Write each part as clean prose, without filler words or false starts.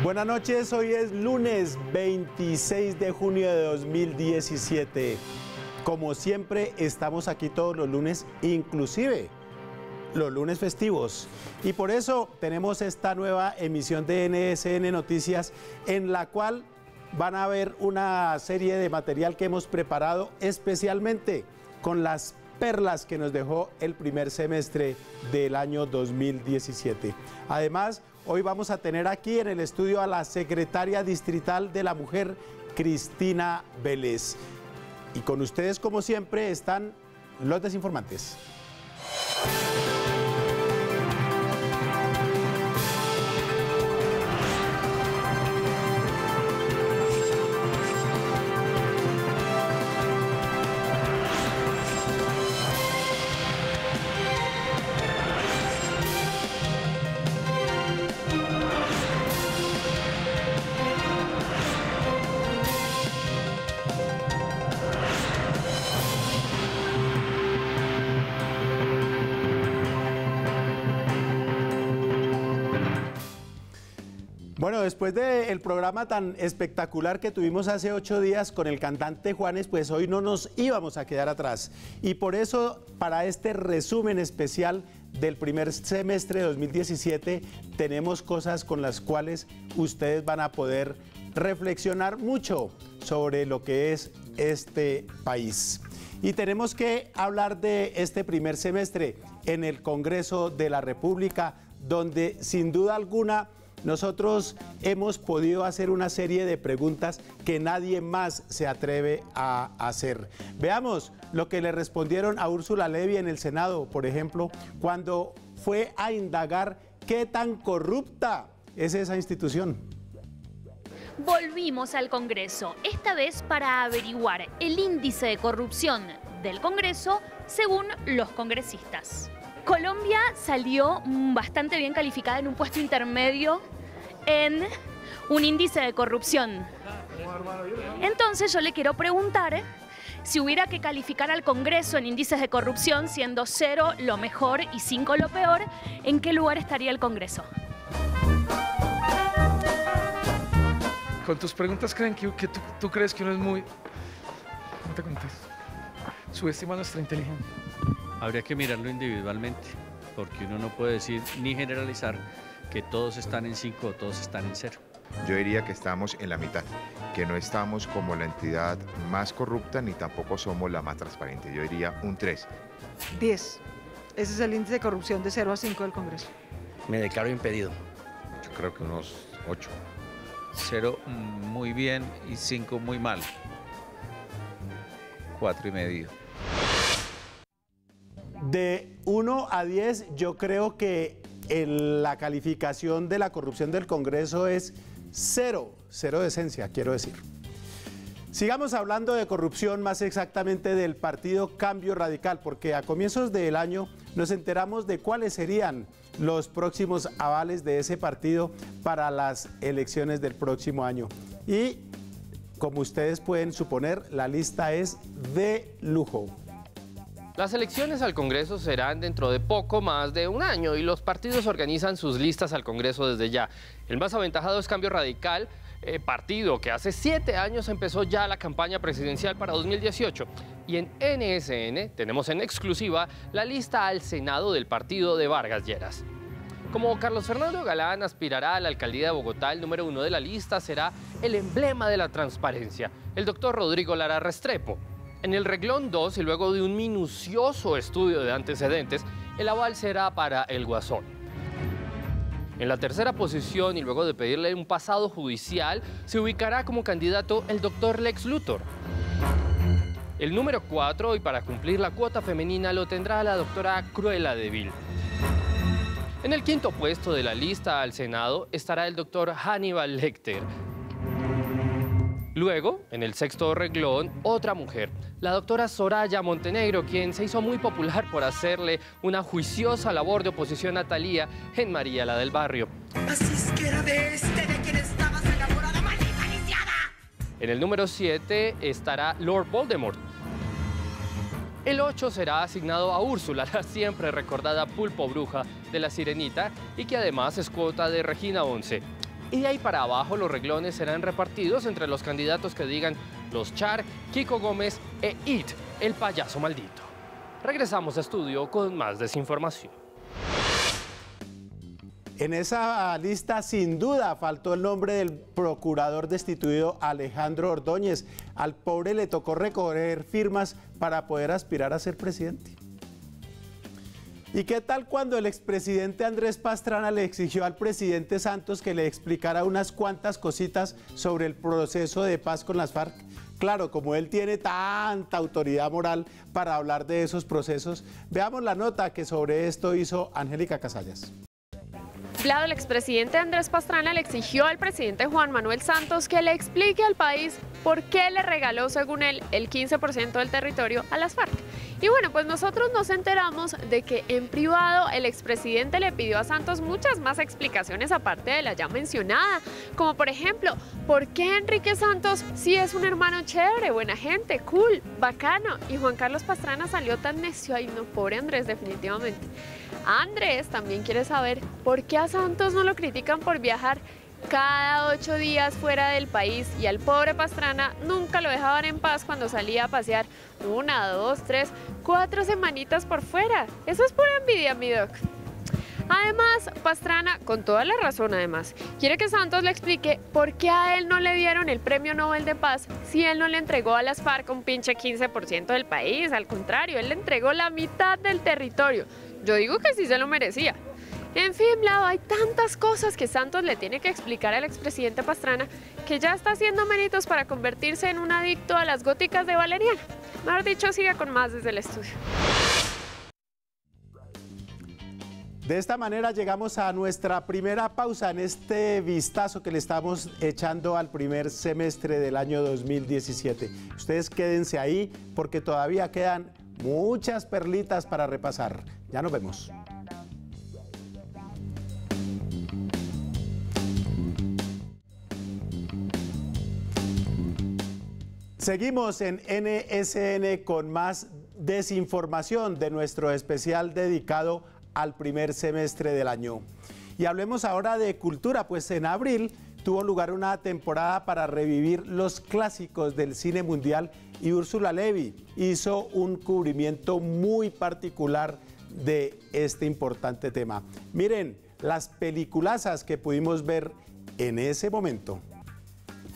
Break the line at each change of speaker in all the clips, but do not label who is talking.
Buenas noches, hoy es lunes 26 de junio de 2017. Como siempre, estamos aquí todos los lunes, inclusive los lunes festivos. Y por eso tenemos esta nueva emisión de NSN Noticias, en la cual van a ver una serie de material que hemos preparado especialmente con las perlas que nos dejó el primer semestre del año 2017. Además, hoy vamos a tener aquí en el estudio a la secretaria distrital de la mujer, Cristina Vélez. Y con ustedes, como siempre, están los desinformantes. Bueno, después del programa tan espectacular que tuvimos hace 8 días con el cantante Juanes, pues hoy no nos íbamos a quedar atrás. Y por eso, para este resumen especial del primer semestre de 2017, tenemos cosas con las cuales ustedes van a poder reflexionar mucho sobre lo que es este país. Y tenemos que hablar de este primer semestre en el Congreso de la República, donde sin duda alguna nosotros hemos podido hacer una serie de preguntas que nadie más se atreve a hacer. Veamos lo que le respondieron a Úrsula Levy en el Senado, por ejemplo, cuando fue a indagar qué tan corrupta es esa institución.
Volvimos al Congreso, esta vez para averiguar el índice de corrupción del Congreso según los congresistas. Colombia salió bastante bien calificada en un puesto intermedio en un índice de corrupción. Entonces yo le quiero preguntar, si hubiera que calificar al Congreso en índices de corrupción, siendo 0 lo mejor y 5 lo peor, ¿en qué lugar estaría el Congreso?
Con tus preguntas creen que tú crees que uno es muy... No te contesto. Subestima nuestra inteligencia.
Habría que mirarlo individualmente, porque uno no puede decir ni generalizar que todos están en 5 o todos están en 0.
Yo diría que estamos en la mitad, que no estamos como la entidad más corrupta ni tampoco somos la más transparente. Yo diría un 3.
10. Ese es el índice de corrupción de 0 a 5 del Congreso.
Me declaro impedido.
Yo creo que unos 8.
0 muy bien y 5 muy mal. 4,5.
De 1 a 10, yo creo que la calificación de la corrupción del Congreso es 0 de esencia, quiero decir. Sigamos hablando de corrupción, más exactamente del partido Cambio Radical, porque a comienzos del año nos enteramos de cuáles serían los próximos avales de ese partido para las elecciones del próximo año. Y como ustedes pueden suponer, la lista es de lujo.
Las elecciones al Congreso serán dentro de poco más de un año y los partidos organizan sus listas al Congreso desde ya. El más aventajado es Cambio Radical, partido que hace 7 años empezó ya la campaña presidencial para 2018. Y en NSN tenemos en exclusiva la lista al Senado del partido de Vargas Lleras. Como Carlos Fernando Galán aspirará a la alcaldía de Bogotá, el número 1 de la lista será el emblema de la transparencia, el doctor Rodrigo Lara Restrepo. En el reglón 2, y luego de un minucioso estudio de antecedentes, el aval será para el Guasón. En la tercera posición, y luego de pedirle un pasado judicial, se ubicará como candidato el doctor Lex Luthor. El número 4, y para cumplir la cuota femenina, lo tendrá la doctora Cruella de Vil. En el quinto puesto de la lista al Senado estará el doctor Hannibal Lecter. Luego, en el sexto reglón, otra mujer, la doctora Soraya Montenegro, quien se hizo muy popular por hacerle una juiciosa labor de oposición a Thalía en María la del Barrio.
Así es que era de quien estabas enamorada, maldita lisiada.
En el número 7 estará Lord Voldemort. El 8 será asignado a Úrsula, la siempre recordada pulpo bruja de La Sirenita y que además es cuota de Regina 11. Y de ahí para abajo los reglones serán repartidos entre los candidatos que digan los Char, Kiko Gómez e It, el payaso maldito. Regresamos a estudio con más desinformación.
En esa lista sin duda faltó el nombre del procurador destituido Alejandro Ordóñez. Al pobre le tocó recoger firmas para poder aspirar a ser presidente. ¿Y qué tal cuando el expresidente Andrés Pastrana le exigió al presidente Santos que le explicara unas cuantas cositas sobre el proceso de paz con las FARC? Claro, como él tiene tanta autoridad moral para hablar de esos procesos, veamos la nota que sobre esto hizo Angélica Casallas.
Claro, el expresidente Andrés Pastrana le exigió al presidente Juan Manuel Santos que le explique al país por qué le regaló, según él, el 15% del territorio a las FARC. Y bueno, pues nosotros nos enteramos de que en privado el expresidente le pidió a Santos muchas más explicaciones aparte de la ya mencionada, como por ejemplo, ¿por qué Enrique Santos sí es un hermano chévere, buena gente, cool, bacano? Y Juan Carlos Pastrana salió tan necio, ay no, pobre Andrés, definitivamente. Andrés también quiere saber por qué a Santos no lo critican por viajar cada 8 días fuera del país y al pobre Pastrana nunca lo dejaban en paz cuando salía a pasear 1, 2, 3, 4 semanitas por fuera. Eso es pura envidia, mi doc. Además, Pastrana, con toda la razón además, quiere que Santos le explique por qué a él no le dieron el Premio Nobel de Paz si él no le entregó a las FARC un pinche 15% del país. Al contrario, él le entregó la mitad del territorio. Yo digo que sí se lo merecía. En fin, Lau, hay tantas cosas que Santos le tiene que explicar al expresidente Pastrana que ya está haciendo méritos para convertirse en un adicto a las góticas de Valeriana. Mejor dicho, siga con más desde el estudio.
De esta manera llegamos a nuestra primera pausa en este vistazo que le estamos echando al primer semestre del año 2017. Ustedes quédense ahí porque todavía quedan muchas perlitas para repasar. Ya nos vemos. Seguimos en NSN con más desinformación de nuestro especial dedicado al primer semestre del año. Y hablemos ahora de cultura, pues en abril tuvo lugar una temporada para revivir los clásicos del cine mundial y Úrsula Levy hizo un cubrimiento muy particular de este importante tema. Miren las peliculazas que pudimos ver en ese momento.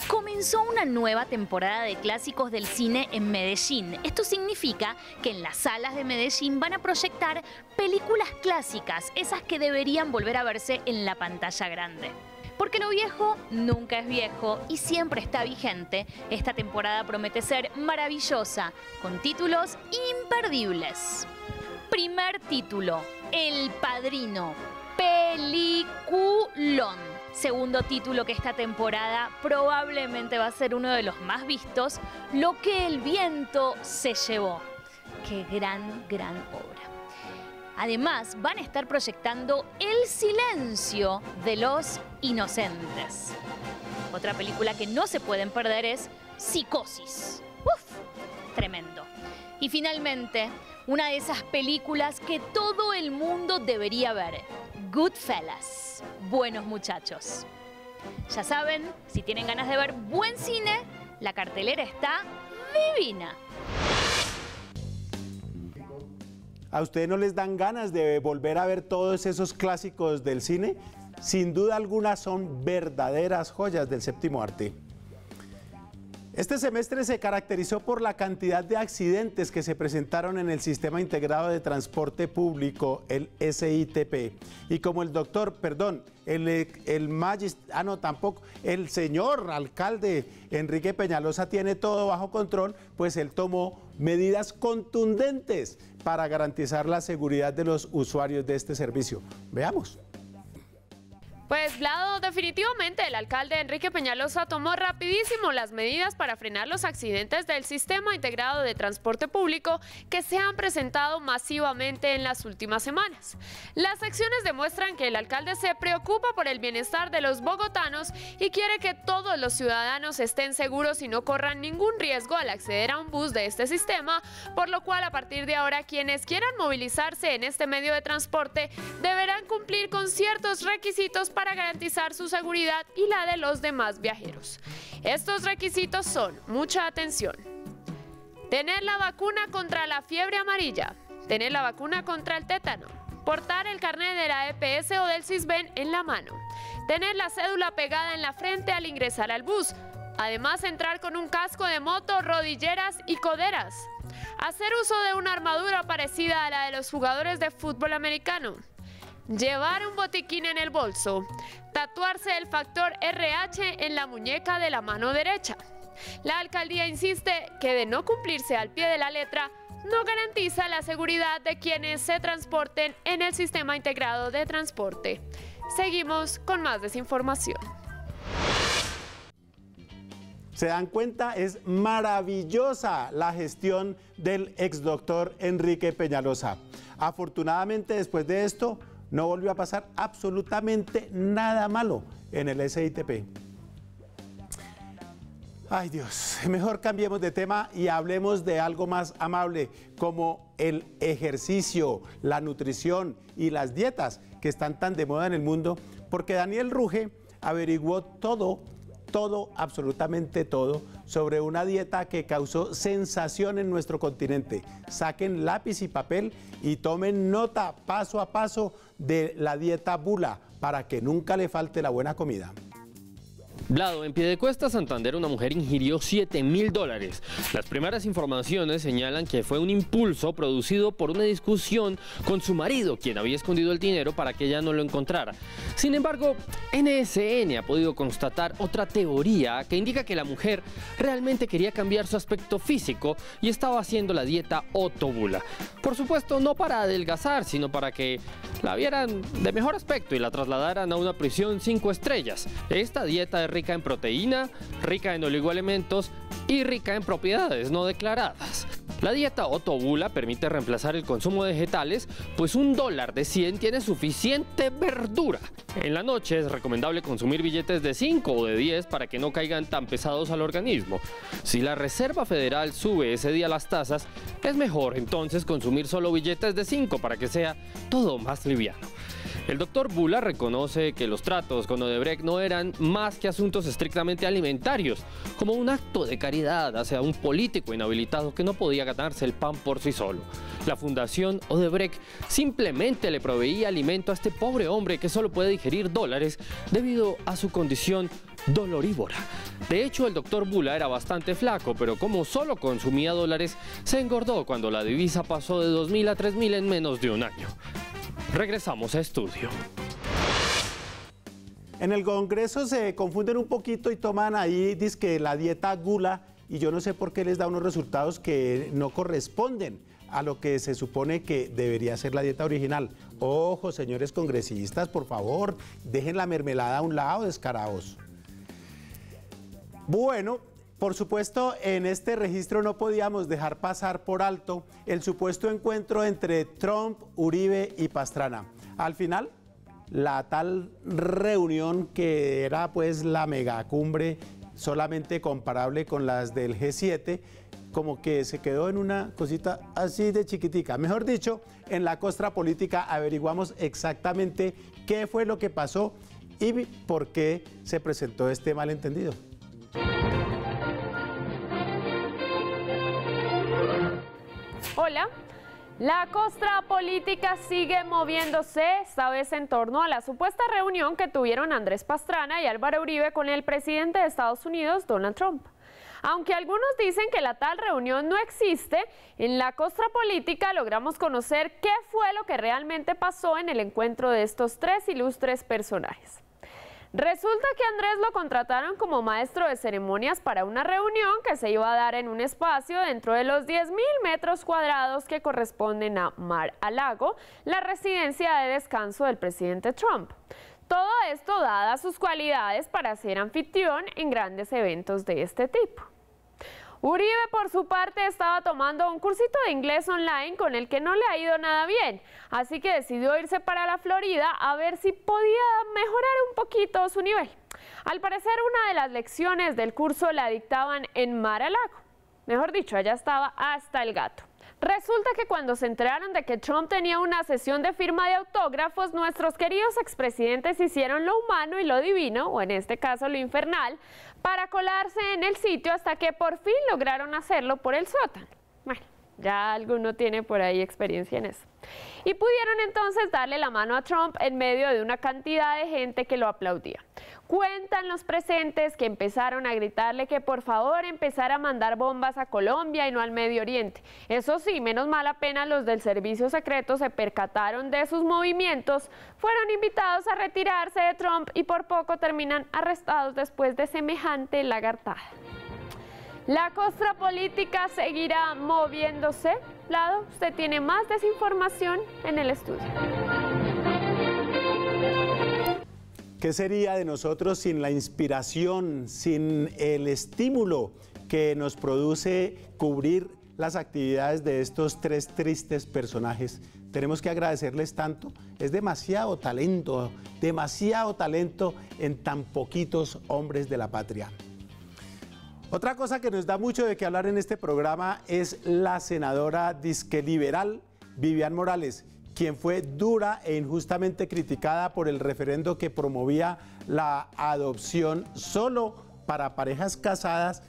Comenzó una nueva temporada de clásicos del cine en Medellín. Esto significa que en las salas de Medellín van a proyectar películas clásicas, esas que deberían volver a verse en la pantalla grande. Porque lo viejo nunca es viejo y siempre está vigente, esta temporada promete ser maravillosa, con títulos imperdibles. Primer título, El Padrino, peliculón. Segundo título que esta temporada probablemente va a ser uno de los más vistos, Lo que el viento se llevó. Qué gran obra. Además, van a estar proyectando El silencio de los inocentes. Otra película que no se pueden perder es Psicosis. ¡Uf! Tremendo. Y finalmente, una de esas películas que todo el mundo debería ver, Goodfellas. Buenos muchachos. Ya saben, si tienen ganas de ver buen cine, la cartelera está divina.
¿A ustedes no les dan ganas de volver a ver todos esos clásicos del cine? Sin duda alguna son verdaderas joyas del séptimo arte. Este semestre se caracterizó por la cantidad de accidentes que se presentaron en el Sistema Integrado de Transporte Público, el SITP. Y como el el señor alcalde Enrique Peñalosa tiene todo bajo control, pues él tomó medidas contundentes para garantizar la seguridad de los usuarios de este servicio. Veamos.
Pues, Vlado, definitivamente el alcalde Enrique Peñalosa tomó rapidísimo las medidas para frenar los accidentes del sistema integrado de transporte público que se han presentado masivamente en las últimas semanas. Las acciones demuestran que el alcalde se preocupa por el bienestar de los bogotanos y quiere que todos los ciudadanos estén seguros y no corran ningún riesgo al acceder a un bus de este sistema, por lo cual a partir de ahora quienes quieran movilizarse en este medio de transporte deberán cumplir con ciertos requisitos para garantizar su seguridad y la de los demás viajeros. Estos requisitos son, mucha atención: tener la vacuna contra la fiebre amarilla, tener la vacuna contra el tétano, portar el carnet de la EPS o del Sisbén en la mano, tener la cédula pegada en la frente al ingresar al bus, además entrar con un casco de moto, rodilleras y coderas, hacer uso de una armadura parecida a la de los jugadores de fútbol americano, llevar un botiquín en el bolso, tatuarse el factor RH en la muñeca de la mano derecha. La alcaldía insiste que de no cumplirse al pie de la letra, no garantiza la seguridad de quienes se transporten en el sistema integrado de transporte. Seguimos con más desinformación.
¿Se dan cuenta? Es maravillosa la gestión del exdoctor Enrique Peñalosa. Afortunadamente, después de esto, no volvió a pasar absolutamente nada malo en el SITP. Ay Dios, mejor cambiemos de tema y hablemos de algo más amable, como el ejercicio, la nutrición y las dietas que están tan de moda en el mundo, porque Daniel Ruge averiguó todo, absolutamente todo, sobre una dieta que causó sensación en nuestro continente. Saquen lápiz y papel y tomen nota paso a paso de la dieta Bula para que nunca le falte la buena comida.
Vlado, en Piedecuesta, Santander, una mujer ingirió $7.000. Las primeras informaciones señalan que fue un impulso producido por una discusión con su marido, quien había escondido el dinero para que ella no lo encontrara. Sin embargo, NSN ha podido constatar otra teoría que indica que la mujer realmente quería cambiar su aspecto físico y estaba haciendo la dieta Otto Bula. Por supuesto, no para adelgazar, sino para que la vieran de mejor aspecto y la trasladaran a una prisión 5 estrellas. Esta dieta es rica en proteína, rica en oligoelementos y rica en propiedades no declaradas. La dieta Otto Bula permite reemplazar el consumo de vegetales, pues $1 de 100 tiene suficiente verdura. En la noche es recomendable consumir billetes de 5 o de 10 para que no caigan tan pesados al organismo. Si la Reserva Federal sube ese día las tasas, es mejor entonces consumir solo billetes de 5 para que sea todo más liviano. El doctor Bula reconoce que los tratos con Odebrecht no eran más que asuntos estrictamente alimentarios, como un acto de caridad hacia un político inhabilitado que no podía ganarse el pan por sí solo. La Fundación Odebrecht simplemente le proveía alimento a este pobre hombre que solo puede digerir dólares debido a su condición dolorívora. De hecho, el doctor Bula era bastante flaco, pero como solo consumía dólares, se engordó cuando la divisa pasó de 2.000 a 3.000 en menos de un año. Regresamos a estudio.
En el Congreso se confunden un poquito y toman ahí dizque la dieta Gula, y yo no sé por qué les da unos resultados que no corresponden a lo que se supone que debería ser la dieta original. Ojo, señores congresistas, por favor, dejen la mermelada a un lado, descarados. Bueno, por supuesto, en este registro no podíamos dejar pasar por alto el supuesto encuentro entre Trump, Uribe y Pastrana. Al final, la tal reunión que era pues la megacumbre solamente comparable con las del G7, como que se quedó en una cosita así de chiquitica. Mejor dicho, en la costra política averiguamos exactamente qué fue lo que pasó y por qué se presentó este malentendido.
Hola. La costra política sigue moviéndose, esta vez en torno a la supuesta reunión que tuvieron Andrés Pastrana y Álvaro Uribe con el presidente de Estados Unidos, Donald Trump. Aunque algunos dicen que la tal reunión no existe, en la costra política logramos conocer qué fue lo que realmente pasó en el encuentro de estos tres ilustres personajes. Resulta que Andrés lo contrataron como maestro de ceremonias para una reunión que se iba a dar en un espacio dentro de los 10.000 metros cuadrados que corresponden a Mar-a-Lago, la residencia de descanso del presidente Trump. Todo esto dadas sus cualidades para ser anfitrión en grandes eventos de este tipo. Uribe, por su parte, estaba tomando un cursito de inglés online con el que no le ha ido nada bien, así que decidió irse para la Florida a ver si podía mejorar un poquito su nivel. Al parecer, una de las lecciones del curso la dictaban en Mar-a-Lago. Mejor dicho, allá estaba hasta el gato. Resulta que cuando se enteraron de que Trump tenía una sesión de firma de autógrafos, nuestros queridos expresidentes hicieron lo humano y lo divino, o en este caso lo infernal, para colarse en el sitio hasta que por fin lograron hacerlo por el sótano. Bueno, ya alguno tiene por ahí experiencia en eso. Y pudieron entonces darle la mano a Trump en medio de una cantidad de gente que lo aplaudía. Cuentan los presentes que empezaron a gritarle que por favor empezara a mandar bombas a Colombia y no al Medio Oriente. Eso sí, menos mal apenas los del servicio secreto se percataron de sus movimientos, fueron invitados a retirarse de Trump y por poco terminan arrestados después de semejante lagartada. La costra política seguirá moviéndose. Lado, usted tiene más desinformación en el estudio.
¿Qué sería de nosotros sin la inspiración, sin el estímulo que nos produce cubrir las actividades de estos tres tristes personajes? Tenemos que agradecerles tanto. Es demasiado talento en tan poquitos hombres de la patria. Otra cosa que nos da mucho de qué hablar en este programa es la senadora disque liberal Vivian Morales, quien fue dura e injustamente criticada por el referendo que promovía la adopción solo para parejas casadas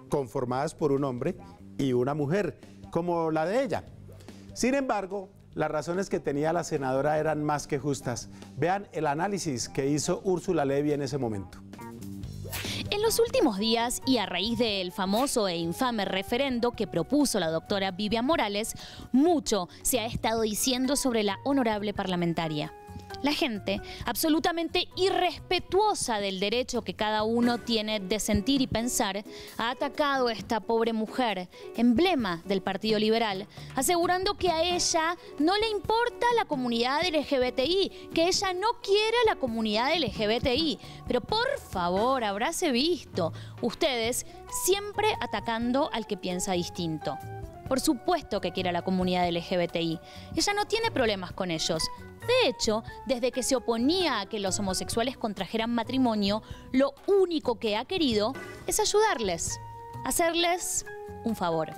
conformadas por un hombre y una mujer, como la de ella. Sin embargo, las razones que tenía la senadora eran más que justas. Vean el análisis que hizo Úrsula Levy en ese momento.
En los últimos días, y a raíz del famoso e infame referendo que propuso la doctora Vivian Morales, mucho se ha estado diciendo sobre la honorable parlamentaria. La gente, absolutamente irrespetuosa del derecho que cada uno tiene de sentir y pensar, ha atacado a esta pobre mujer, emblema del Partido Liberal, asegurando que a ella no le importa la comunidad LGBTI, que ella no quiere a la comunidad LGBTI. Pero por favor, habráse visto, ustedes siempre atacando al que piensa distinto. Por supuesto que quiere a la comunidad LGBTI. Ella no tiene problemas con ellos. De hecho, desde que se oponía a que los homosexuales contrajeran matrimonio, lo único que ha querido es ayudarles, hacerles un favor.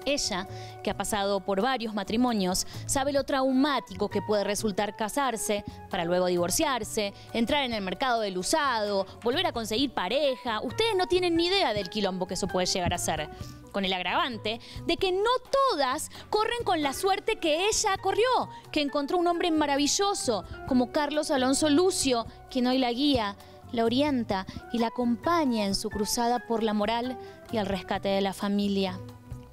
Ella, que ha pasado por varios matrimonios, sabe lo traumático que puede resultar casarse para luego divorciarse, entrar en el mercado del usado, volver a conseguir pareja. Ustedes no tienen ni idea del quilombo que eso puede llegar a ser. Con el agravante de que no todas corren con la suerte que ella corrió, que encontró un hombre maravilloso como Carlos Alonso Lucio, quien hoy la guía, la orienta y la acompaña en su cruzada por la moral y el rescate de la familia.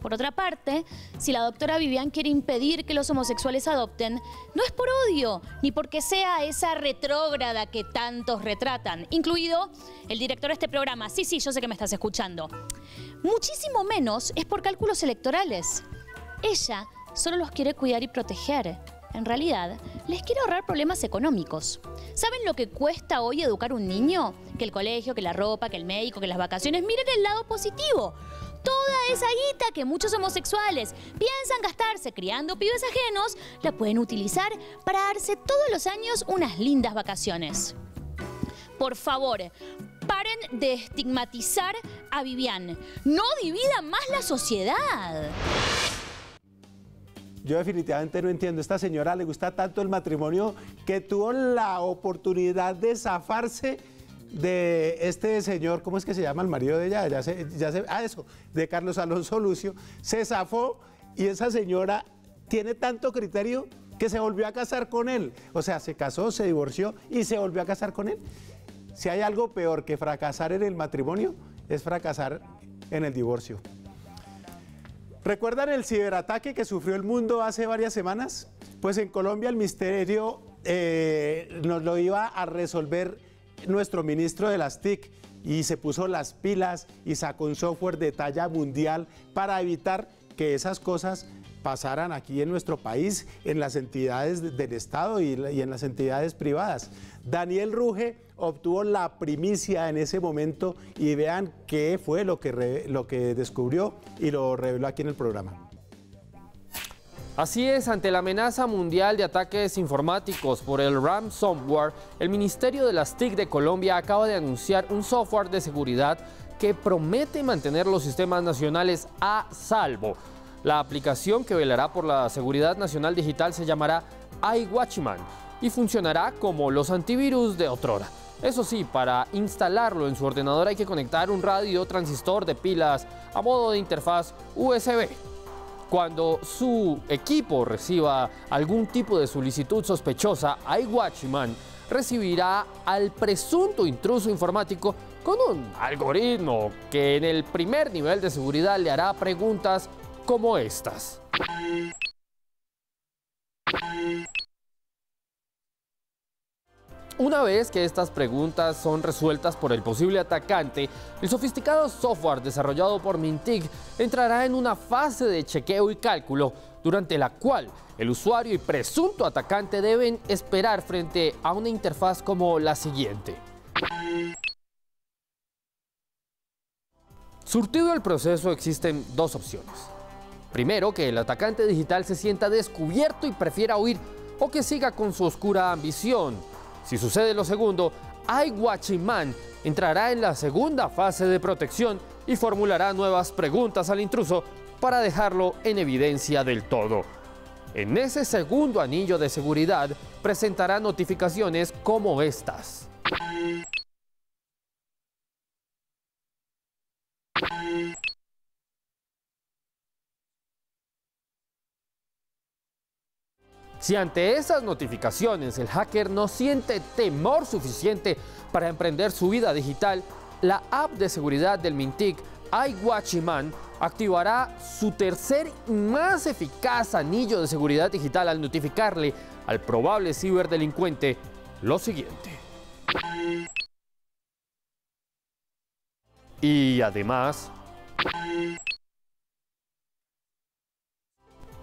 Por otra parte, si la doctora Vivian quiere impedir que los homosexuales adopten, no es por odio, ni porque sea esa retrógrada que tantos retratan, incluido el director de este programa. Sí, yo sé que me estás escuchando. Muchísimo menos es por cálculos electorales. Ella solo los quiere cuidar y proteger. En realidad, les quiere ahorrar problemas económicos. ¿Saben lo que cuesta hoy educar un niño? Que el colegio, que la ropa, que el médico, que las vacaciones. Miren el lado positivo. Toda esa guita que muchos homosexuales piensan gastarse criando pibes ajenos, la pueden utilizar para darse todos los años unas lindas vacaciones. Por favor, paren de estigmatizar a Vivian. No dividan más la sociedad.
Yo definitivamente no entiendo. A esta señora le gusta tanto el matrimonio que tuvo la oportunidad de zafarse de este señor, ¿cómo es que se llama el marido de ella? De Carlos Alonso Lucio. Se zafó y esa señora tiene tanto criterio que se volvió a casar con él. O sea, se casó, se divorció y se volvió a casar con él. Si hay algo peor que fracasar en el matrimonio, es fracasar en el divorcio. ¿Recuerdan el ciberataque que sufrió el mundo hace varias semanas? Pues en Colombia el misterio nos lo iba a resolver nuestro ministro de las TIC y se puso las pilas y sacó un software de talla mundial para evitar que esas cosas pasaran aquí en nuestro país, en las entidades del Estado y en las entidades privadas. Daniel Ruge obtuvo la primicia en ese momento y vean qué fue lo que descubrió y lo reveló aquí en el programa.
Así es, ante la amenaza mundial de ataques informáticos por el ransomware, el Ministerio de las TIC de Colombia acaba de anunciar un software de seguridad que promete mantener los sistemas nacionales a salvo. La aplicación que velará por la seguridad nacional digital se llamará iWatchman y funcionará como los antivirus de otrora. Eso sí, para instalarlo en su ordenador hay que conectar un radio transistor de pilas a modo de interfaz USB. Cuando su equipo reciba algún tipo de solicitud sospechosa, iWatchman recibirá al presunto intruso informático con un algoritmo que en el primer nivel de seguridad le hará preguntas como estas. Una vez que estas preguntas son resueltas por el posible atacante, el sofisticado software desarrollado por Mintic entrará en una fase de chequeo y cálculo, durante la cual el usuario y presunto atacante deben esperar frente a una interfaz como la siguiente. Surtido el proceso, existen dos opciones. Primero, que el atacante digital se sienta descubierto y prefiera huir, o que siga con su oscura ambición. Si sucede lo segundo, iWatchman entrará en la segunda fase de protección y formulará nuevas preguntas al intruso para dejarlo en evidencia del todo. En ese segundo anillo de seguridad presentará notificaciones como estas. Si ante esas notificaciones el hacker no siente temor suficiente para emprender su vida digital, la app de seguridad del Mintic, iWatchman, activará su tercer y más eficaz anillo de seguridad digital al notificarle al probable ciberdelincuente lo siguiente. Y además,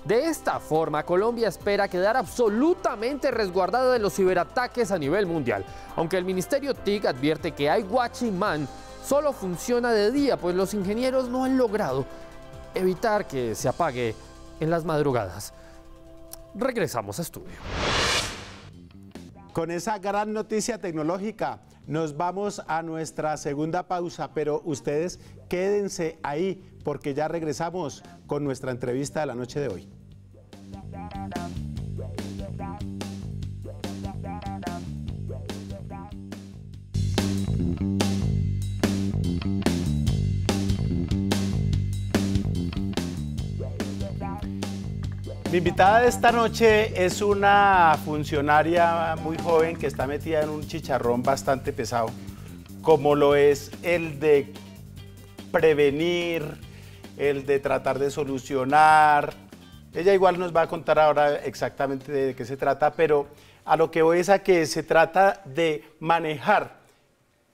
de esta forma, Colombia espera quedar absolutamente resguardada de los ciberataques a nivel mundial, aunque el Ministerio TIC advierte que iWatchman solo funciona de día, pues los ingenieros no han logrado evitar que se apague en las madrugadas. Regresamos a estudio.
Con esa gran noticia tecnológica nos vamos a nuestra segunda pausa, pero ustedes quédense ahí porque ya regresamos con nuestra entrevista de la noche de hoy. Mi invitada de esta noche es una funcionaria muy joven que está metida en un chicharrón bastante pesado, como lo es el de prevenir, el de tratar de solucionar. Ella igual nos va a contar ahora exactamente de qué se trata, pero a lo que voy es a que se trata de manejar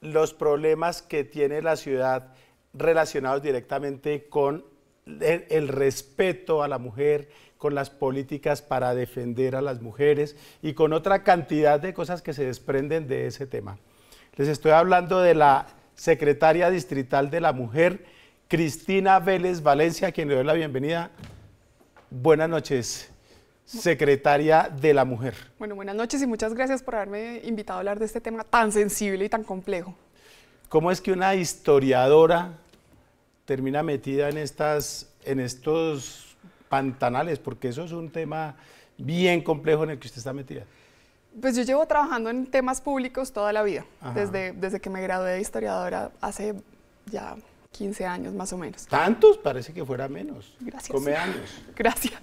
los problemas que tiene la ciudad relacionados directamente con el respeto a la mujer, con las políticas para defender a las mujeres y con otra cantidad de cosas que se desprenden de ese tema. Les estoy hablando de la secretaria distrital de la mujer, Cristina Vélez Valencia, a quien le doy la bienvenida. Buenas noches, secretaria de la mujer.
Bueno, buenas noches y muchas gracias por haberme invitado a hablar de este tema tan sensible y tan complejo.
¿Cómo es que una historiadora termina metida en estos pantanales? Porque eso es un tema bien complejo en el que usted está metida.
Pues yo llevo trabajando en temas públicos toda la vida, desde que me gradué de historiadora hace ya 15 años más o menos.
¿Tantos? Parece que fuera menos.
Gracias.
Come años.
Gracias.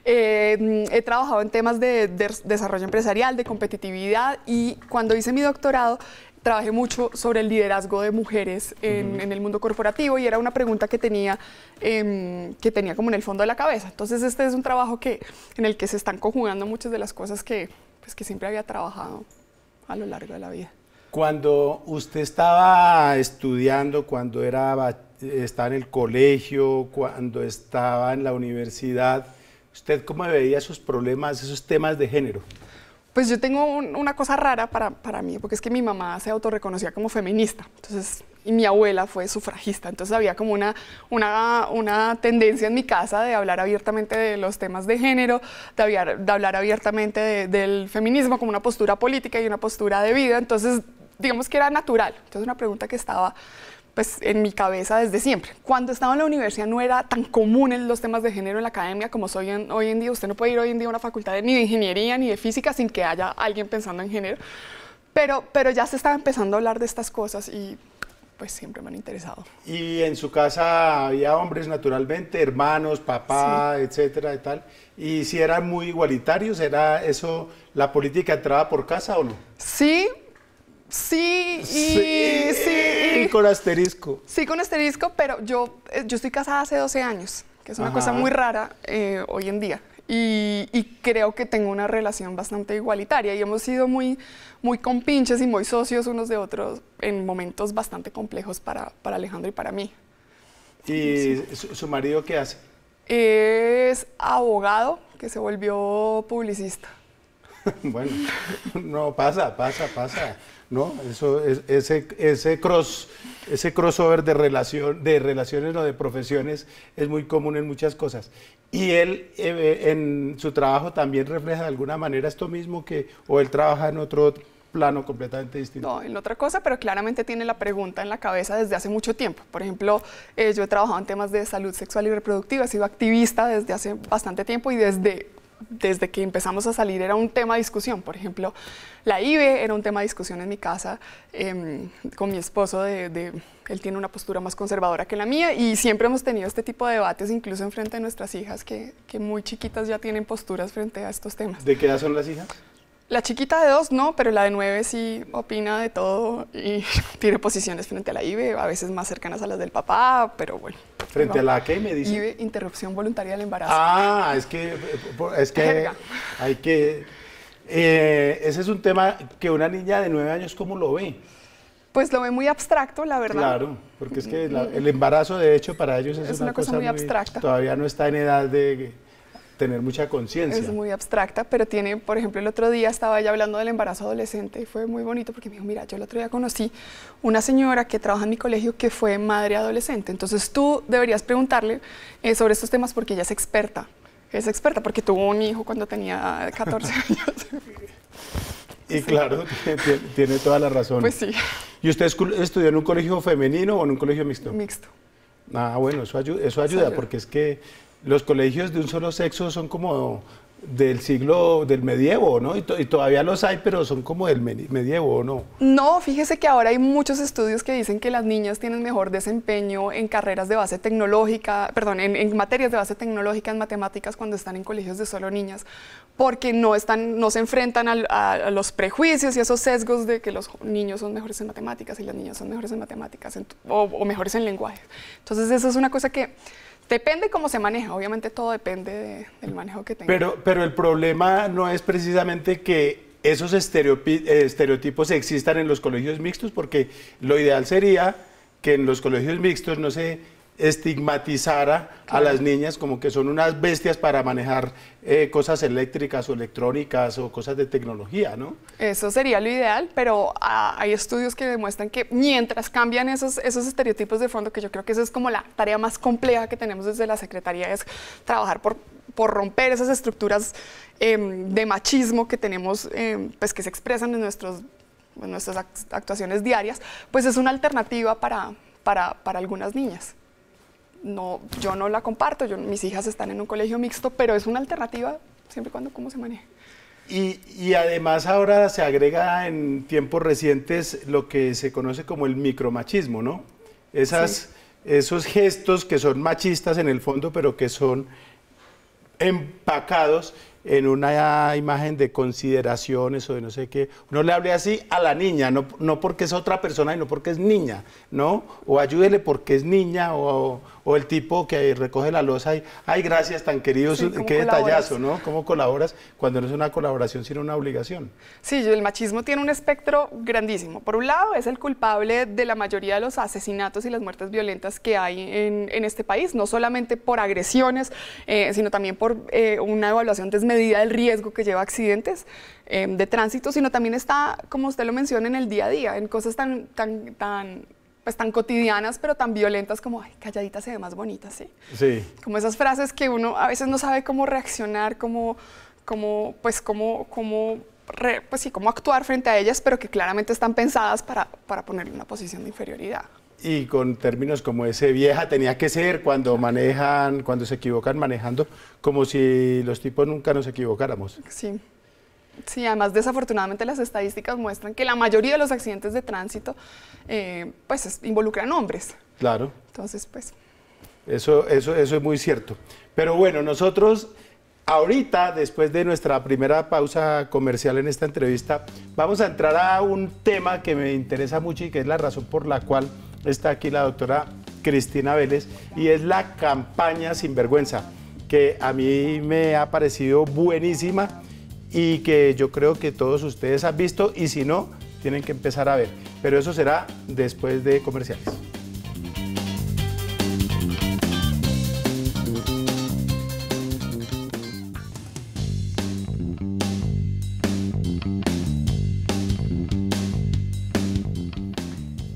He trabajado en temas de desarrollo empresarial, de competitividad, y cuando hice mi doctorado trabajé mucho sobre el liderazgo de mujeres en el mundo corporativo, y era una pregunta que tenía como en el fondo de la cabeza. Entonces este es un trabajo en el que se están conjugando muchas de las cosas que siempre había trabajado a lo largo de la vida.
Cuando usted estaba estudiando, estaba en el colegio, cuando estaba en la universidad, ¿Usted cómo veía esos problemas, esos temas de género?
Pues yo tengo una cosa rara para mí, porque es que mi mamá se autorreconocía como feminista, entonces, y mi abuela fue sufragista, entonces había como una tendencia en mi casa de hablar abiertamente de los temas de género, de hablar abiertamente del feminismo como una postura política y una postura de vida, entonces digamos que era natural. Entonces una pregunta que estaba pues en mi cabeza desde siempre. Cuando estaba en la universidad no era tan común los temas de género en la academia como soy hoy en día. Usted no puede ir hoy en día a una facultad ni de ingeniería ni de física sin que haya alguien pensando en género. Pero ya se estaba empezando a hablar de estas cosas y pues siempre me han interesado.
¿Y en su casa había hombres naturalmente, hermanos, papá, sí, etcétera y tal? ¿Y si eran muy igualitarios? ¿Era eso, la política entraba por casa o no?
Sí. Sí, sí.
Con asterisco.
Sí, con asterisco, pero yo estoy casada hace 12 años, que es una cosa muy rara hoy en día. Y creo que tengo una relación bastante igualitaria y hemos sido muy compinches y muy socios unos de otros en momentos bastante complejos para Alejandro y para mí.
¿Y su marido qué hace?
Es abogado que se volvió publicista.
Bueno, no, pasa. ¿No? Eso, ese crossover de relaciones o de profesiones es muy común en muchas cosas. Y él en su trabajo también refleja de alguna manera esto mismo, o él trabaja en otro plano completamente distinto.
No, en otra cosa, pero claramente tiene la pregunta en la cabeza desde hace mucho tiempo. Por ejemplo, yo he trabajado en temas de salud sexual y reproductiva, he sido activista desde hace bastante tiempo y desde que empezamos a salir era un tema de discusión. Por ejemplo, la IVE era un tema de discusión en mi casa con mi esposo. Él tiene una postura más conservadora que la mía y siempre hemos tenido este tipo de debates, incluso en frente de nuestras hijas, que muy chiquitas ya tienen posturas frente a estos temas.
¿De qué edad son las hijas?
La chiquita de 2 no, pero la de 9 sí opina de todo y tiene posiciones frente a la IVE, a veces más cercanas a las del papá, pero bueno.
¿Frente a la qué me dice?
IVE, interrupción voluntaria del embarazo.
Ah, es que hay que... ese es un tema que una niña de 9 años, ¿cómo lo ve?
Pues lo ve muy abstracto, la verdad.
Claro, porque es que el embarazo, de hecho, para ellos es una cosa muy abstracta. Todavía no está en edad de tener mucha conciencia.
Es muy abstracta, pero tiene, por ejemplo, el otro día estaba ella hablando del embarazo adolescente y fue muy bonito porque me dijo, mira, yo el otro día conocí una señora que trabaja en mi colegio que fue madre adolescente, entonces tú deberías preguntarle sobre estos temas porque ella es experta porque tuvo un hijo cuando tenía 14 años.
Y claro, tiene toda la razón.
Pues sí.
¿Y usted estudió en un colegio femenino o en un colegio mixto?
Mixto.
Ah, bueno, eso ayuda porque es que los colegios de un solo sexo son como del medievo, ¿no? Y todavía los hay, pero son como del medievo, ¿o no?
No, fíjese que ahora hay muchos estudios que dicen que las niñas tienen mejor desempeño en carreras de base tecnológica, perdón, en materias de base tecnológica, en matemáticas, cuando están en colegios de solo niñas, porque no se enfrentan a los prejuicios y esos sesgos de que los niños son mejores en matemáticas y las niñas son mejores en matemáticas o mejores en lenguaje. Entonces, eso es una cosa que depende cómo se maneja, obviamente todo depende del manejo que tenga.
Pero el problema no es precisamente que esos estereotipos existan en los colegios mixtos, porque lo ideal sería que en los colegios mixtos no se estigmatizara a las niñas como que son unas bestias para manejar cosas eléctricas o electrónicas o cosas de tecnología, ¿no?
Eso sería lo ideal, pero hay estudios que demuestran que mientras cambian esos estereotipos de fondo, que yo creo que esa es como la tarea más compleja que tenemos desde la Secretaría, es trabajar por romper esas estructuras de machismo que tenemos, pues que se expresan en nuestras actuaciones diarias, pues es una alternativa para algunas niñas. No, yo no la comparto, mis hijas están en un colegio mixto, pero es una alternativa siempre y cuando cómo se maneje.
Y además ahora se agrega en tiempos recientes lo que se conoce como el micromachismo, ¿no? Esos gestos que son machistas en el fondo, pero que son empacados en una imagen de consideraciones o de no sé qué, uno le hable así a la niña, no porque es otra persona y no porque es niña, ¿no? O ayúdele porque es niña, o el tipo que recoge la loza y, ay, gracias, tan querido, sí, qué detallazo, ¿no? ¿Cómo colaboras? Cuando no es una colaboración, sino una obligación.
Sí, el machismo tiene un espectro grandísimo. Por un lado, es el culpable de la mayoría de los asesinatos y las muertes violentas que hay en este país, no solamente por agresiones, sino también por una evaluación desmedida del riesgo que lleva a accidentes de tránsito, sino también está, como usted lo menciona, en el día a día, en cosas tan cotidianas, pero tan violentas como, ay, calladita se ve más bonita, ¿sí?
Sí.
Como esas frases que uno a veces no sabe cómo reaccionar, cómo actuar frente a ellas, pero que claramente están pensadas para ponerle una posición de inferioridad.
Y con términos como ese vieja tenía que ser cuando se equivocan manejando, como si los tipos nunca nos equivocáramos.
Sí. Sí, además desafortunadamente las estadísticas muestran que la mayoría de los accidentes de tránsito involucran hombres.
Claro.
Entonces, pues...
Eso es muy cierto. Pero bueno, nosotros ahorita, después de nuestra primera pausa comercial en esta entrevista, vamos a entrar a un tema que me interesa mucho y que es la razón por la cual está aquí la doctora Cristina Vélez, y es la campaña Sinvergüenza, que a mí me ha parecido buenísima y que yo creo que todos ustedes han visto, y si no, tienen que empezar a ver. Pero eso será después de comerciales.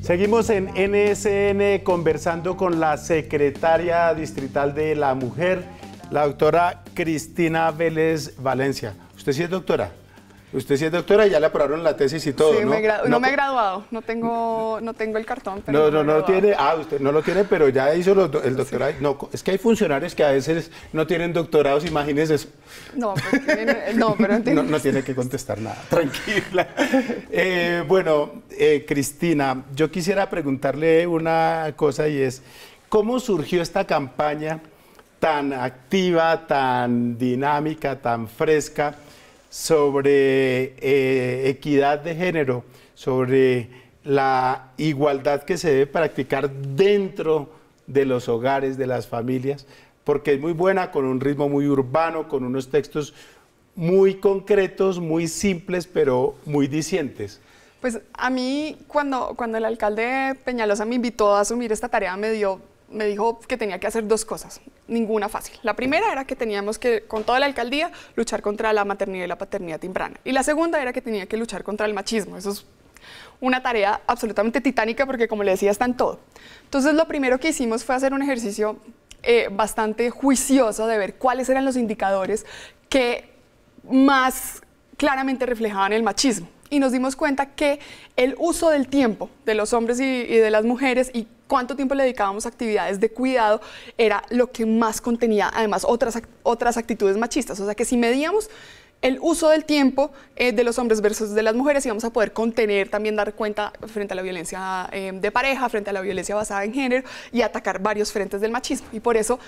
Seguimos en NSN conversando con la secretaria distrital de la Mujer, la doctora Cristina Vélez Valencia. ¿Usted sí es doctora? Usted sí es doctora y ya le aprobaron la tesis y todo,
sí,
¿no?
No me he graduado, no tengo el cartón. Pero
no tiene, usted no lo tiene, pero ya hizo el doctorado. Sí. No, es que hay funcionarios que a veces no tienen doctorados, imagínese eso.
No, pues, pero entiendo.
No tiene que contestar nada, tranquila. Cristina, yo quisiera preguntarle una cosa, y es, ¿cómo surgió esta campaña tan activa, tan dinámica, tan fresca, sobre equidad de género, sobre la igualdad que se debe practicar dentro de los hogares, de las familias? Porque es muy buena, con un ritmo muy urbano, con unos textos muy concretos, muy simples, pero muy dicientes.
Pues a mí, cuando el alcalde Peñalosa me invitó a asumir esta tarea, me dijo que tenía que hacer dos cosas, ninguna fácil. La primera era que teníamos que, con toda la alcaldía, luchar contra la maternidad y la paternidad temprana. Y la segunda era que tenía que luchar contra el machismo. Eso es una tarea absolutamente titánica porque, como le decía, está en todo. Entonces, lo primero que hicimos fue hacer un ejercicio bastante juicioso de ver cuáles eran los indicadores que más claramente reflejaban el machismo. Y nos dimos cuenta que el uso del tiempo de los hombres y de las mujeres y cuánto tiempo le dedicábamos a actividades de cuidado era lo que más contenía, además, otras actitudes machistas. O sea que si medíamos el uso del tiempo de los hombres versus de las mujeres, íbamos a poder contener, también dar cuenta frente a la violencia de pareja, frente a la violencia basada en género, y atacar varios frentes del machismo. Y por eso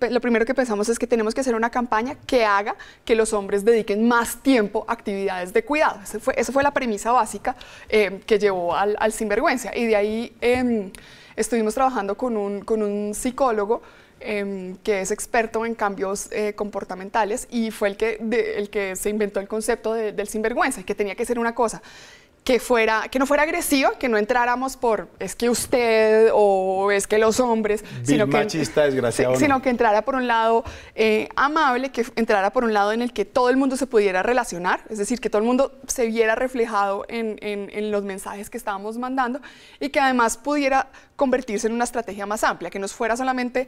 lo primero que pensamos es que tenemos que hacer una campaña que haga que los hombres dediquen más tiempo a actividades de cuidado. Esa fue la premisa básica que llevó al Sinvergüenza. Y de ahí estuvimos trabajando con un psicólogo que es experto en cambios comportamentales, y fue el que se inventó el concepto del sinvergüenza, y que tenía que ser una cosa que no fuera agresiva, que no entráramos por es que usted o es que los hombres, sino que entrara por un lado amable, que entrara por un lado en el que todo el mundo se pudiera relacionar, es decir, que todo el mundo se viera reflejado en los mensajes que estábamos mandando, y que además pudiera convertirse en una estrategia más amplia, que no fuera solamente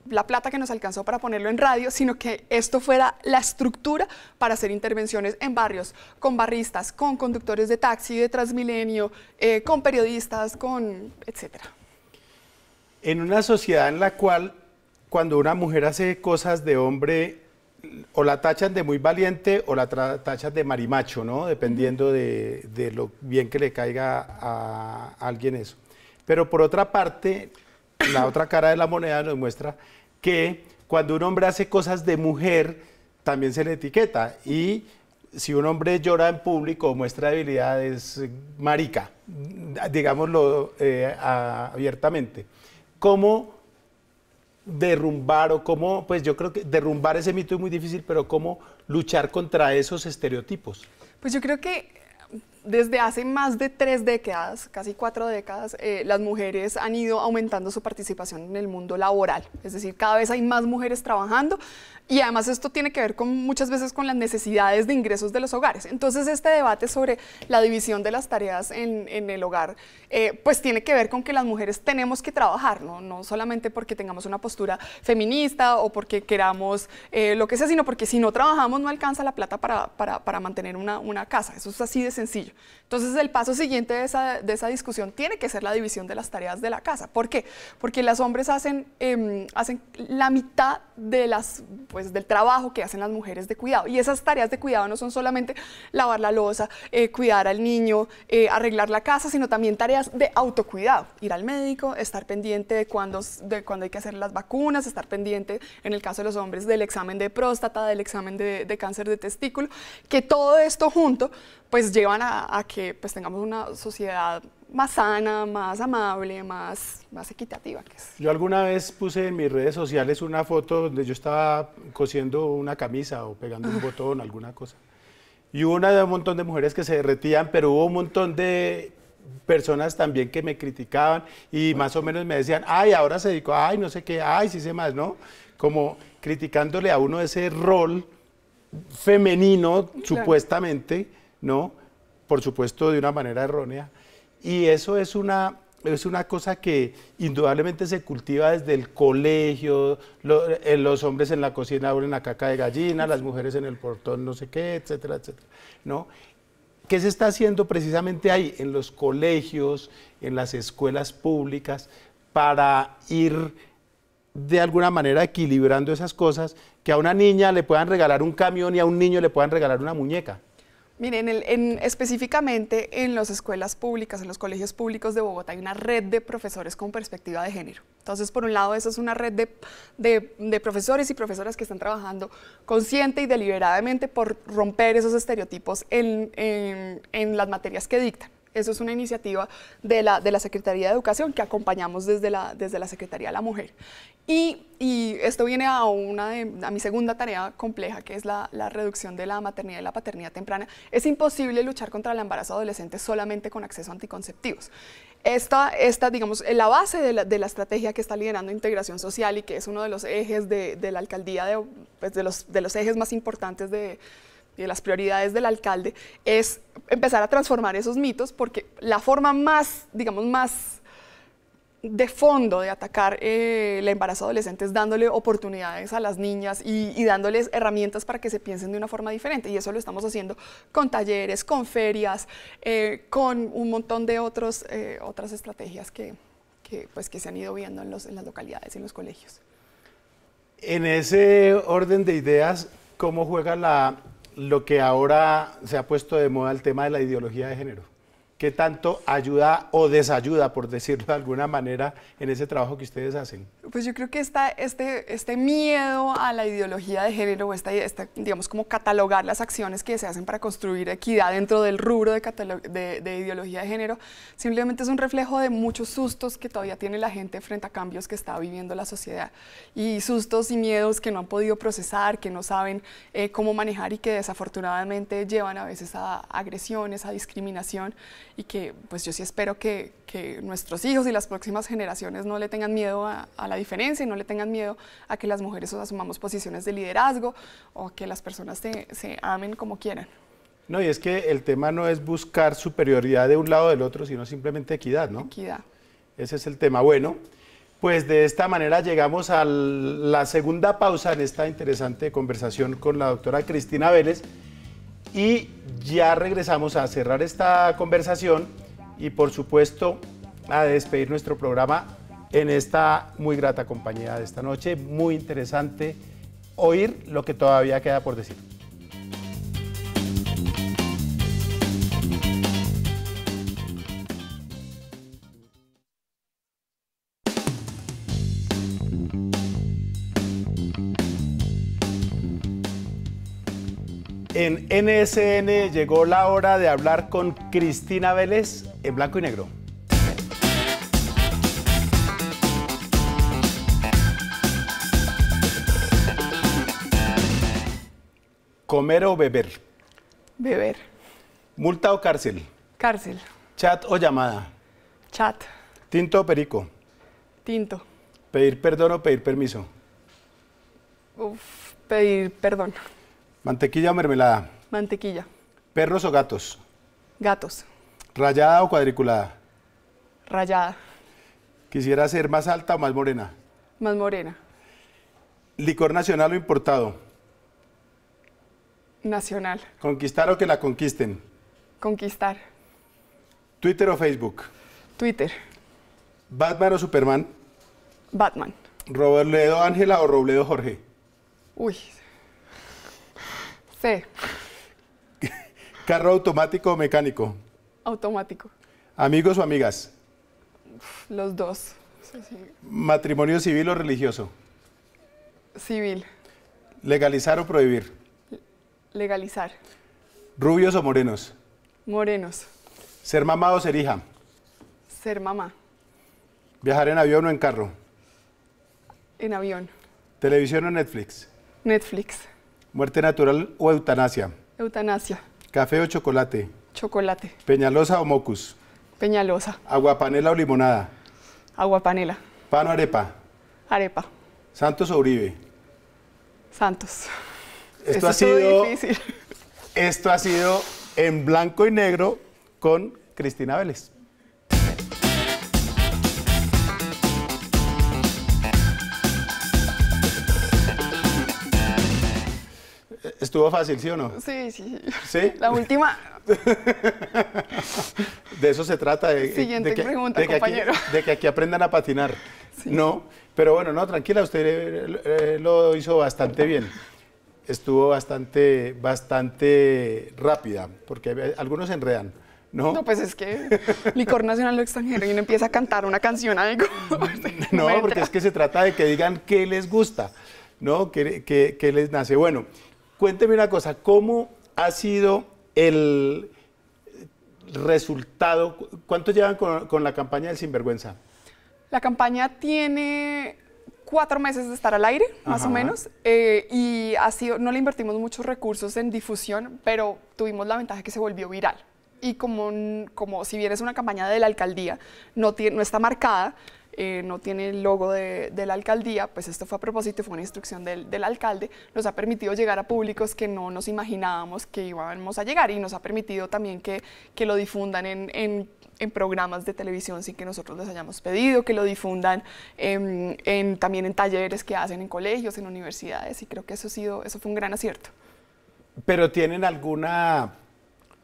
la plata que nos alcanzó para ponerlo en radio, sino que esto fuera la estructura para hacer intervenciones en barrios, con barristas, con conductores de taxi, de Transmilenio, con periodistas, etcétera.
En una sociedad en la cual, cuando una mujer hace cosas de hombre, o la tachan de muy valiente o la tachan de marimacho, ¿no? Dependiendo de lo bien que le caiga a alguien eso. Pero por otra parte, la otra cara de la moneda nos muestra que cuando un hombre hace cosas de mujer, también se le etiqueta. Y si un hombre llora en público o muestra debilidad, es marica, digámoslo abiertamente. ¿Cómo derrumbar o cómo, pues yo creo que derrumbar ese mito es muy difícil, pero cómo luchar contra esos estereotipos?
Pues yo creo que desde hace más de 3 décadas, casi 4 décadas, las mujeres han ido aumentando su participación en el mundo laboral. Es decir, cada vez hay más mujeres trabajando y además esto tiene que ver muchas veces con las necesidades de ingresos de los hogares. Entonces este debate sobre la división de las tareas en el hogar, pues tiene que ver con que las mujeres tenemos que trabajar, no solamente porque tengamos una postura feminista o porque queramos lo que sea, sino porque si no trabajamos no alcanza la plata para mantener una casa. Eso es así de sencillo. Entonces el paso siguiente de esa discusión tiene que ser la división de las tareas de la casa. ¿Por qué? Porque los hombres hacen la mitad de del trabajo que hacen las mujeres de cuidado. Y esas tareas de cuidado no son solamente lavar la loza, cuidar al niño, arreglar la casa, sino también tareas de autocuidado. Ir al médico, estar pendiente de cuando hay que hacer las vacunas, estar pendiente, en el caso de los hombres, del examen de próstata, del examen de cáncer de testículo, que todo esto junto pues llevan a que pues tengamos una sociedad más sana, más amable, más equitativa.
Yo alguna vez puse en mis redes sociales una foto donde yo estaba cosiendo una camisa o pegando un botón, alguna cosa. Y hubo un montón de mujeres que se derretían, pero hubo un montón de personas también que me criticaban y más o menos me decían, ay, ahora se dedicó, ay, no sé qué, ay, sí sé más, ¿no? Como criticándole a uno ese rol femenino, claro, supuestamente, ¿no? Por supuesto, de una manera errónea. Y eso es una cosa que indudablemente se cultiva desde el colegio, los hombres en la cocina abren la caca de gallina, las mujeres en el portón no sé qué, etcétera, etcétera, ¿no? ¿Qué se está haciendo precisamente ahí, en los colegios, en las escuelas públicas, para ir de alguna manera equilibrando esas cosas, que a una niña le puedan regalar un camión y a un niño le puedan regalar una muñeca?
Miren, específicamente en las escuelas públicas, en los colegios públicos de Bogotá, hay una red de profesores con perspectiva de género. Entonces, por un lado, eso es una red de profesores y profesoras que están trabajando consciente y deliberadamente por romper esos estereotipos en las materias que dictan. Eso es una iniciativa de la Secretaría de Educación que acompañamos desde la Secretaría de la Mujer. Y esto viene a mi segunda tarea compleja, que es la reducción de la maternidad y la paternidad temprana. Es imposible luchar contra el embarazo adolescente solamente con acceso a anticonceptivos. Digamos, la base de la estrategia que está liderando Integración Social y que es uno de los ejes de la alcaldía, de los ejes más importantes de las prioridades del alcalde, es empezar a transformar esos mitos, porque la forma más de fondo de atacar el embarazo adolescente es dándole oportunidades a las niñas y dándoles herramientas para que se piensen de una forma diferente, y eso lo estamos haciendo con talleres, con ferias, con un montón de otras estrategias que se han ido viendo en las localidades y en los colegios.
En ese orden de ideas, ¿cómo juega lo que ahora se ha puesto de moda, el tema de la ideología de género? ¿Qué tanto ayuda o desayuda, por decirlo de alguna manera, en ese trabajo que ustedes hacen?
Pues yo creo que este miedo a la ideología de género, digamos, como catalogar las acciones que se hacen para construir equidad dentro del rubro de ideología de género, simplemente es un reflejo de muchos sustos que todavía tiene la gente frente a cambios que está viviendo la sociedad. Y sustos y miedos que no han podido procesar, que no saben cómo manejar y que desafortunadamente llevan a veces a agresiones, a discriminación. Y que pues yo sí espero que nuestros hijos y las próximas generaciones no le tengan miedo a la diferencia y no le tengan miedo a que las mujeres asumamos posiciones de liderazgo o que las personas se amen como quieran.
No, y es que el tema no es buscar superioridad de un lado o del otro, sino simplemente equidad, ¿no?
Equidad.
Ese es el tema. Bueno, pues de esta manera llegamos a la segunda pausa en esta interesante conversación con la doctora Cristina Vélez. Y ya regresamos a cerrar esta conversación y por supuesto a despedir nuestro programa en esta muy grata compañía de esta noche. Muy interesante oír lo que todavía queda por decir. En NSN llegó la hora de hablar con Cristina Vélez en blanco y negro. ¿Comer o beber?
Beber.
¿Multa o cárcel?
Cárcel.
¿Chat o llamada?
Chat.
¿Tinto o perico?
Tinto.
¿Pedir perdón o pedir permiso?
Pedir perdón.
¿Mantequilla o mermelada?
Mantequilla.
¿Perros o gatos?
Gatos.
¿Rayada o cuadriculada?
Rayada.
¿Quisiera ser más alta o más morena?
Más morena.
¿Licor nacional o importado?
Nacional.
¿Conquistar o que la conquisten?
Conquistar.
¿Twitter o Facebook?
Twitter.
¿Batman o Superman?
Batman.
¿Robledo Ángela o Robledo Jorge?
Uy. C.
¿Carro automático o mecánico?
Automático.
¿Amigos o amigas?
Los dos.
¿Matrimonio civil o religioso?
Civil.
¿Legalizar o prohibir?
Legalizar.
¿Rubios o morenos?
Morenos.
¿Ser mamá o ser hija?
Ser mamá.
¿Viajar en avión o en carro?
En avión.
¿Televisión o Netflix?
Netflix.
¿Muerte natural o eutanasia?
Eutanasia.
¿Café o chocolate?
Chocolate.
¿Peñalosa o mocus?
Peñalosa.
¿Aguapanela o limonada?
Aguapanela.
¿Pan o arepa?
Arepa.
¿Santos o Uribe?
Santos.
Esto ha sido en blanco y negro con Cristina Vélez. ¿Estuvo fácil, sí o no?
Sí, sí.
¿Sí?
La última.
De eso se trata.
Siguiente pregunta, compañero.
De que aquí aprendan a patinar.
Sí.
No, pero bueno, no, tranquila, usted lo hizo bastante bien. Estuvo bastante rápida, porque algunos se enredan, ¿no?
No, pues es que licor nacional o extranjero y uno empieza a cantar una canción, algo.
No, porque es que se trata de que digan qué les gusta, ¿no? Qué les nace. Bueno, cuénteme una cosa, ¿cómo ha sido el resultado? ¿Cuánto llevan con la campaña del Sinvergüenza?
La campaña tiene 4 meses de estar al aire, más o menos, y no le invertimos muchos recursos en difusión, pero tuvimos la ventaja que se volvió viral. Y como si bien es una campaña de la alcaldía, no está marcada, no tiene el logo de la alcaldía, pues esto fue a propósito, fue una instrucción del alcalde, nos ha permitido llegar a públicos que no nos imaginábamos que íbamos a llegar y nos ha permitido también que lo difundan en programas de televisión sin que nosotros les hayamos pedido, que lo difundan también en talleres que hacen en colegios, en universidades, y creo que eso fue un gran acierto.
¿Pero tienen alguna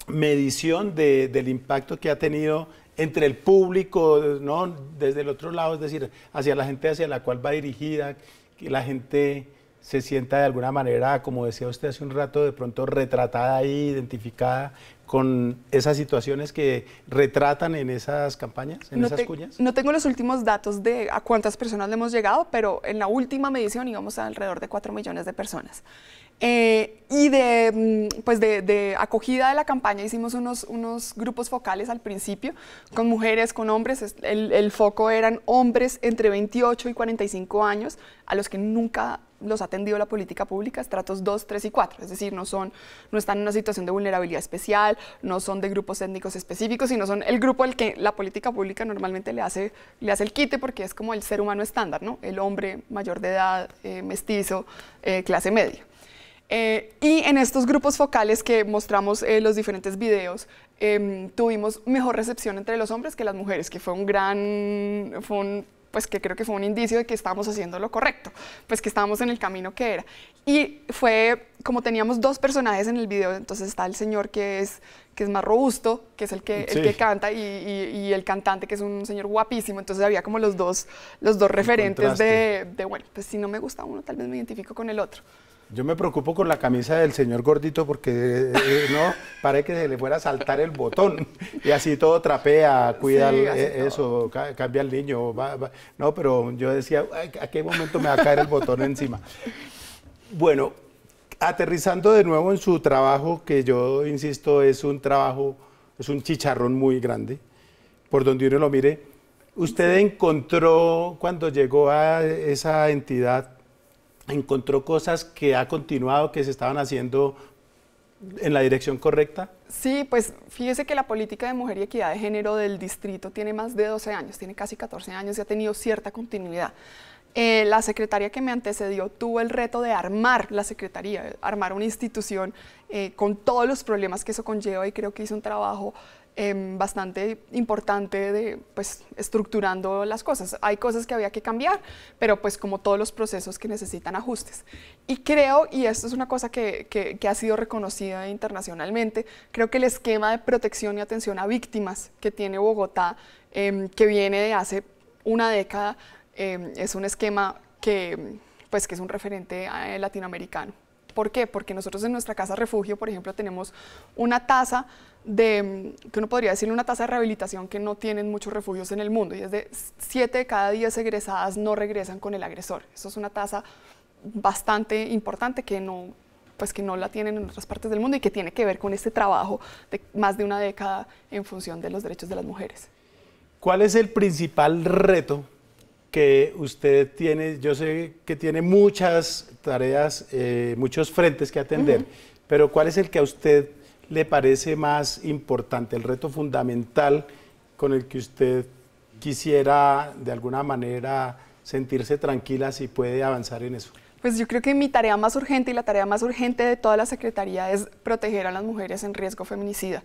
medición del impacto que ha tenido entre el público, ¿no? Desde el otro lado, es decir, hacia la gente hacia la cual va dirigida, que la gente se sienta de alguna manera, como decía usted hace un rato, de pronto retratada ahí, identificada con esas situaciones que retratan en esas campañas, en esas cuñas?
No tengo los últimos datos de a cuántas personas le hemos llegado, pero en la última medición íbamos a alrededor de 4 millones de personas. Y de acogida de la campaña hicimos unos grupos focales al principio, con mujeres, con hombres. El foco eran hombres entre 28 y 45 años, a los que nunca los ha atendido la política pública, estratos 2, 3 y 4, es decir, no están en una situación de vulnerabilidad especial, no son de grupos étnicos específicos, sino son el grupo al que la política pública normalmente le hace el quite, porque es como el ser humano estándar, ¿no? El hombre mayor de edad, mestizo, clase media. Y en estos grupos focales que mostramos los diferentes videos, tuvimos mejor recepción entre los hombres que las mujeres, que pues que creo que fue un indicio de que estábamos haciendo lo correcto, pues que estábamos en el camino que era. Y fue como teníamos 2 personajes en el video, entonces está el señor que es más robusto, que es el que canta, y el cantante, que es un señor guapísimo, entonces había como los dos referentes de, bueno, pues si no me gusta uno, tal vez me identifico con el otro.
Yo me preocupo con la camisa del señor gordito porque no, parece que se le fuera a saltar el botón y así todo trapea, cuida eso, cambia el niño. No, pero yo decía, ¿a qué momento me va a caer el botón encima? Bueno, aterrizando de nuevo en su trabajo, que yo insisto es un trabajo, es un chicharrón muy grande, por donde uno lo mire, usted encontró, cuando llegó a esa entidad, encontró cosas que ha continuado, que se estaban haciendo en la dirección correcta.
Sí, pues fíjese que la política de mujer y equidad de género del distrito tiene más de 12 años, tiene casi 14 años y ha tenido cierta continuidad. La secretaria que me antecedió tuvo el reto de armar la secretaría, armar una institución con todos los problemas que eso conlleva, y creo que hizo un trabajo bastante importante de, pues, estructurando las cosas. Hay cosas que había que cambiar, pero pues como todos los procesos que necesitan ajustes. Y creo, y esto es una cosa que ha sido reconocida internacionalmente, creo que el esquema de protección y atención a víctimas que tiene Bogotá, que viene de hace una década, es un esquema que es un referente latinoamericano. ¿Por qué? Porque nosotros en nuestra casa refugio, por ejemplo, tenemos una tasa que uno podría decirle una tasa de rehabilitación que no tienen muchos refugios en el mundo, y es de 7 de cada 10 egresadas no regresan con el agresor. Eso es una tasa bastante importante que no la tienen en otras partes del mundo y que tiene que ver con este trabajo de más de una década en función de los derechos de las mujeres.
¿Cuál es el principal reto que usted tiene? Yo sé que tiene muchas tareas, muchos frentes que atender, pero ¿cuál es el que a usted le parece más importante, el reto fundamental con el que usted quisiera de alguna manera sentirse tranquila si puede avanzar en eso?
Pues yo creo que mi tarea más urgente y la tarea más urgente de toda la Secretaría es proteger a las mujeres en riesgo feminicida.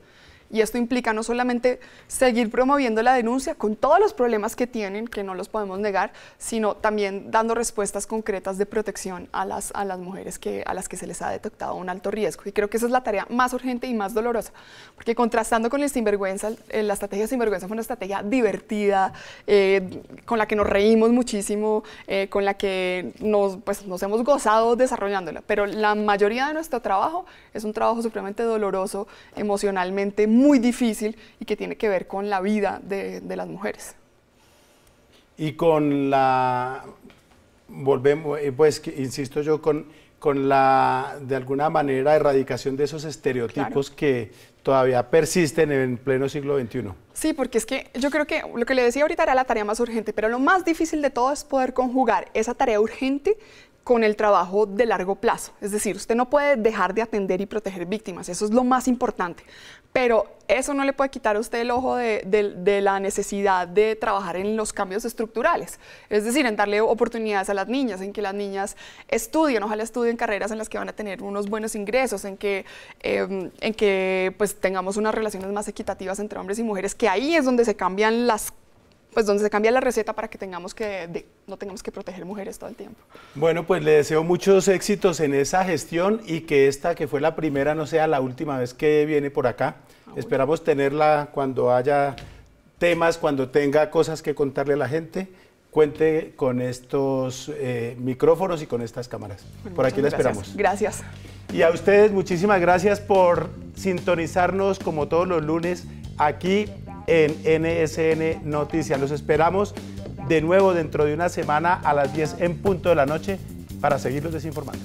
Y esto implica no solamente seguir promoviendo la denuncia con todos los problemas que tienen, que no los podemos negar, sino también dando respuestas concretas de protección a las mujeres a las que se les ha detectado un alto riesgo. Y creo que esa es la tarea más urgente y más dolorosa, porque contrastando con el sinvergüenza, la estrategia sinvergüenza fue una estrategia divertida, con la que nos reímos muchísimo, con la que nos hemos gozado desarrollándola, pero la mayoría de nuestro trabajo es un trabajo supremamente doloroso, emocionalmente muy difícil, y que tiene que ver con la vida de las mujeres.
Y con la, volvemos, pues insisto yo, con la, de alguna manera, erradicación de esos estereotipos, claro, que todavía persisten en pleno siglo XXI.
Sí, porque es que yo creo que lo que le decía ahorita era la tarea más urgente, pero lo más difícil de todo es poder conjugar esa tarea urgente con el trabajo de largo plazo. Es decir, usted no puede dejar de atender y proteger víctimas, eso es lo más importante, pero eso no le puede quitar a usted el ojo de la necesidad de trabajar en los cambios estructurales, es decir, en darle oportunidades a las niñas, en que las niñas estudien, ojalá estudien carreras en las que van a tener unos buenos ingresos, en que pues tengamos unas relaciones más equitativas entre hombres y mujeres, que ahí es donde se cambian donde se cambia la receta para que no tengamos que proteger mujeres todo el tiempo.
Bueno, pues le deseo muchos éxitos en esa gestión, y que esta, que fue la primera, no sea la última vez que viene por acá. Esperamos tenerla cuando haya temas, cuando tenga cosas que contarle a la gente. Cuente con estos micrófonos y con estas cámaras.
Bueno,
por aquí la
gracias.
esperamos.
Gracias.
Y a ustedes muchísimas gracias por sintonizarnos como todos los lunes aquí en NSN Noticias. Los esperamos de nuevo dentro de una semana a las 10 en punto de la noche para seguirlos desinformando.